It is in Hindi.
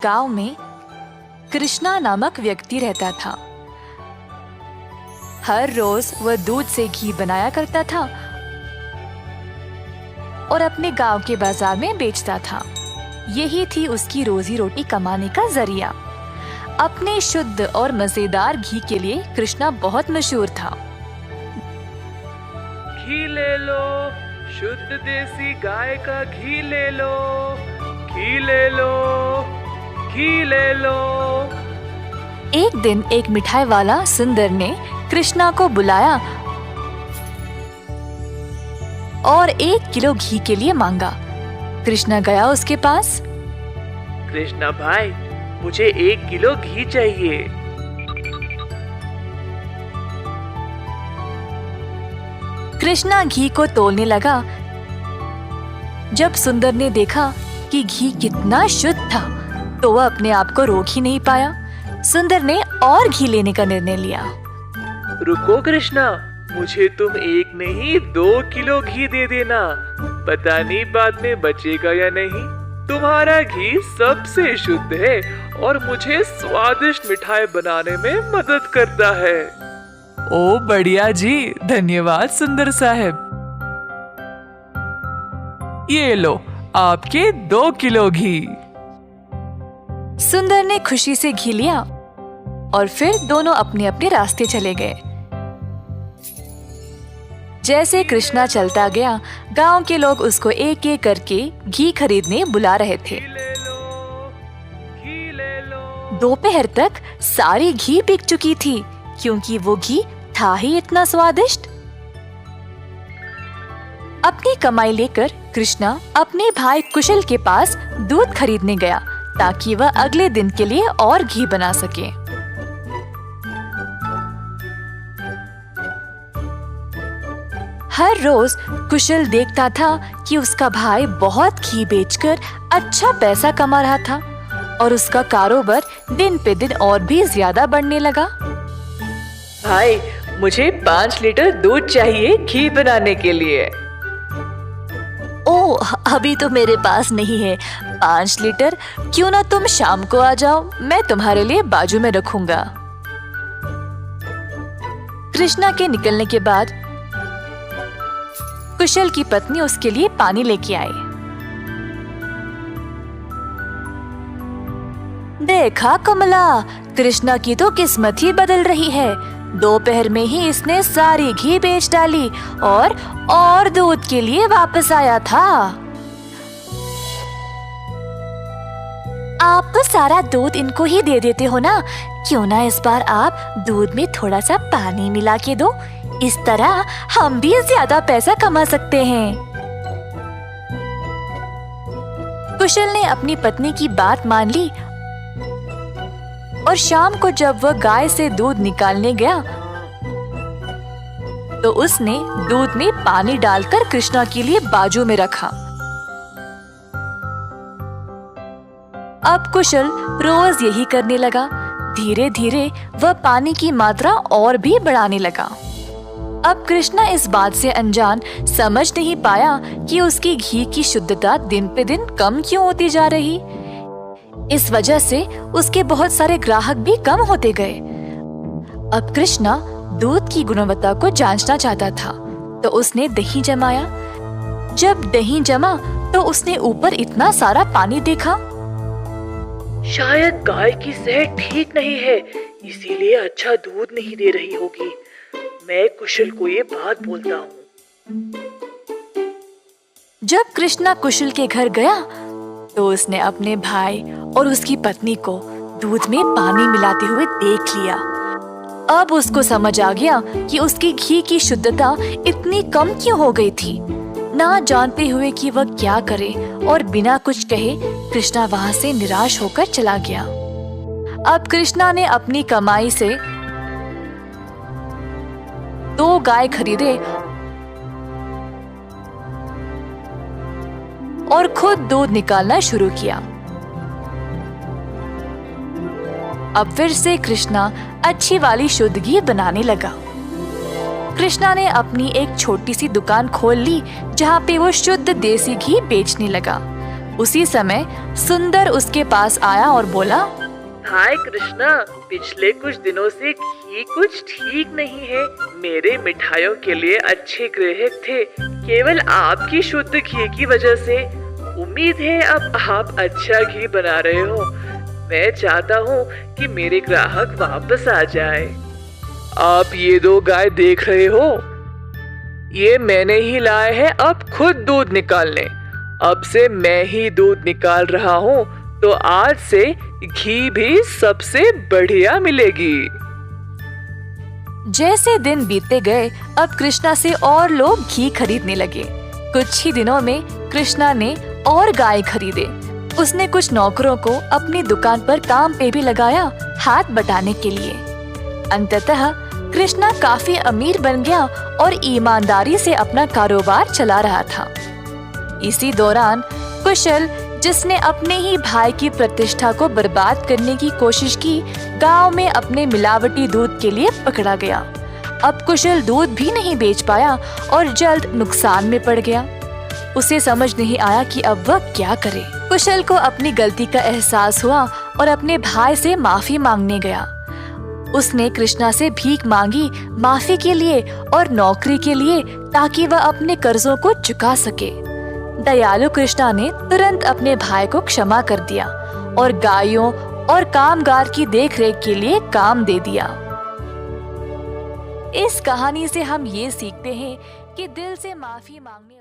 गांव में कृष्णा नामक व्यक्ति रहता था। हर रोज वह दूध से घी बनाया करता था और अपने गांव के बाजार में बेचता था। यही थी उसकी रोजी रोटी कमाने का जरिया। अपने शुद्ध और मजेदार घी के लिए कृष्णा बहुत मशहूर था। घी ले लो, शुद्ध देसी गाय का घी ले लो, घी ले लो, घी ले लो। एक दिन एक मिठाई वाला सुंदर ने कृष्णा को बुलाया और 1 किलो घी के लिए मांगा। कृष्णा गया उसके पास। कृष्णा भाई, मुझे 1 किलो घी चाहिए। कृष्णा घी को तोलने लगा। जब सुंदर ने देखा कि घी कितना शुद्ध था तो वह अपने आप को रोक ही नहीं पाया। सुंदर ने और घी लेने का निर्णय लिया। रुको कृष्णा, मुझे तुम 1 नहीं 2 किलो घी दे देना। पता नहीं बाद में बचेगा या नहीं। तुम्हारा घी सबसे शुद्ध है और मुझे स्वादिष्ट मिठाई बनाने में मदद करता है। ओ बढ़िया जी, धन्यवाद सुंदर साहब। ये लो आपके 2 किलो घी। सुंदर ने खुशी से घी लिया और फिर दोनों अपने अपने रास्ते चले गए। जैसे कृष्णा चलता गया, गांव के लोग उसको एक एक करके घी खरीदने बुला रहे थे। दोपहर तक सारी घी बिक चुकी थी क्योंकि वो घी था ही इतना स्वादिष्ट। अपनी कमाई लेकर कृष्णा अपने भाई कुशल के पास दूध खरीदने गया ताकि वह अगले दिन के लिए और घी बना सके। हर रोज कुशल देखता था कि उसका भाई बहुत घी बेचकर अच्छा पैसा कमा रहा था और उसका कारोबार दिन पे दिन और भी ज्यादा बढ़ने लगा। भाई, मुझे 5 लीटर दूध चाहिए घी बनाने के लिए। ओह, अभी तो मेरे पास नहीं है 5 लीटर। क्यों ना तुम शाम को आ जाओ, मैं तुम्हारे लिए बाजू में रखूंगा। कृष्णा के निकलने के बाद कुशल की पत्नी उसके लिए पानी लेके आई। देखा कमला, कृष्णा की तो किस्मत ही बदल रही है। दोपहर में ही इसने सारी घी बेच डाली और दूध के लिए वापस आया था। आप तो सारा दूध इनको ही दे देते हो ना, क्यों ना इस बार आप दूध में थोड़ा सा पानी मिला के दो। इस तरह हम भी ज्यादा पैसा कमा सकते हैं। कुशल ने अपनी पत्नी की बात मान ली और शाम को जब वह गाय से दूध निकालने गया तो उसने दूध में पानी डालकर कृष्णा के लिए बाजू में रखा। अब कुशल रोज यही करने लगा। धीरे धीरे वह पानी की मात्रा और भी बढ़ाने लगा। अब कृष्णा इस बात से अनजान समझ नहीं पाया कि उसकी घी की शुद्धता दिन पे दिन कम क्यों होती जा रही। इस वजह से उसके बहुत सारे ग्राहक भी कम होते गए। अब कृष्णा दूध की गुणवत्ता को जांचना चाहता था तो उसने दही जमाया। जब दही जमा तो उसने ऊपर इतना सारा पानी देखा। शायद गाय की सेहत ठीक नहीं है, इसीलिए अच्छा दूध नहीं दे रही होगी। मैं कुशल को ये बात बोलता हूँ। जब कृष्णा कुशल के घर गया तो उसने अपने भाई और उसकी पत्नी को दूध में पानी मिलाते हुए देख लिया। अब उसको समझ आ गया कि उसकी घी की शुद्धता इतनी कम क्यों हो गई थी। ना जानते हुए कि वह क्या करे और बिना कुछ कहे कृष्णा वहां से निराश होकर चला गया। अब कृष्णा ने अपनी कमाई से 2 गाय खरीदे और खुद दूध निकालना शुरू किया। अब फिर से कृष्णा अच्छी वाली शुद्ध घी बनाने लगा। कृष्णा ने अपनी एक छोटी सी दुकान खोल ली जहाँ पे वो शुद्ध देसी घी बेचने लगा। उसी समय सुंदर उसके पास आया और बोला, हाय कृष्णा, पिछले कुछ दिनों से घी कुछ ठीक नहीं है। मेरे मिठाइयों के लिए अच्छे ग्राहक थे, केवल आपकी शुद्ध घी की वजह से। उम्मीद है अब आप अच्छा घी बना रहे हो। मैं चाहता हूँ कि मेरे ग्राहक वापस आ जाए। आप ये 2 गाय देख रहे हो, ये मैंने ही लाए हैं अब खुद दूध निकालने। अब से मैं ही दूध निकाल रहा हूँ, तो आज से घी भी सबसे बढ़िया मिलेगी। जैसे दिन बीतते गए, अब कृष्णा से और लोग घी खरीदने लगे। कुछ ही दिनों में कृष्णा ने और गाय खरीदे। उसने कुछ नौकरों को अपनी दुकान पर काम पे भी लगाया, हाथ बटाने के लिए। अंततः कृष्णा काफी अमीर बन गया और ईमानदारी से अपना कारोबार चला रहा था। इसी दौरान कुशल, जिसने अपने ही भाई की प्रतिष्ठा को बर्बाद करने की कोशिश की, गांव में अपने मिलावटी दूध के लिए पकड़ा गया। अब कुशल दूध भी नहीं बेच पाया और जल्द नुकसान में पड़ गया। उसे समझ नहीं आया कि अब वह क्या करे। कुशल को अपनी गलती का एहसास हुआ और अपने भाई से माफी मांगने गया। उसने कृष्णा से भीख मांगी माफी के लिए और नौकरी के लिए, ताकि वह अपने कर्जों को चुका सके। दयालु कृष्णा ने तुरंत अपने भाई को क्षमा कर दिया और गायों और कामगार की देखरेख के लिए काम दे दिया। इस कहानी से हम ये सीखते हैं कि दिल से माफी मांगने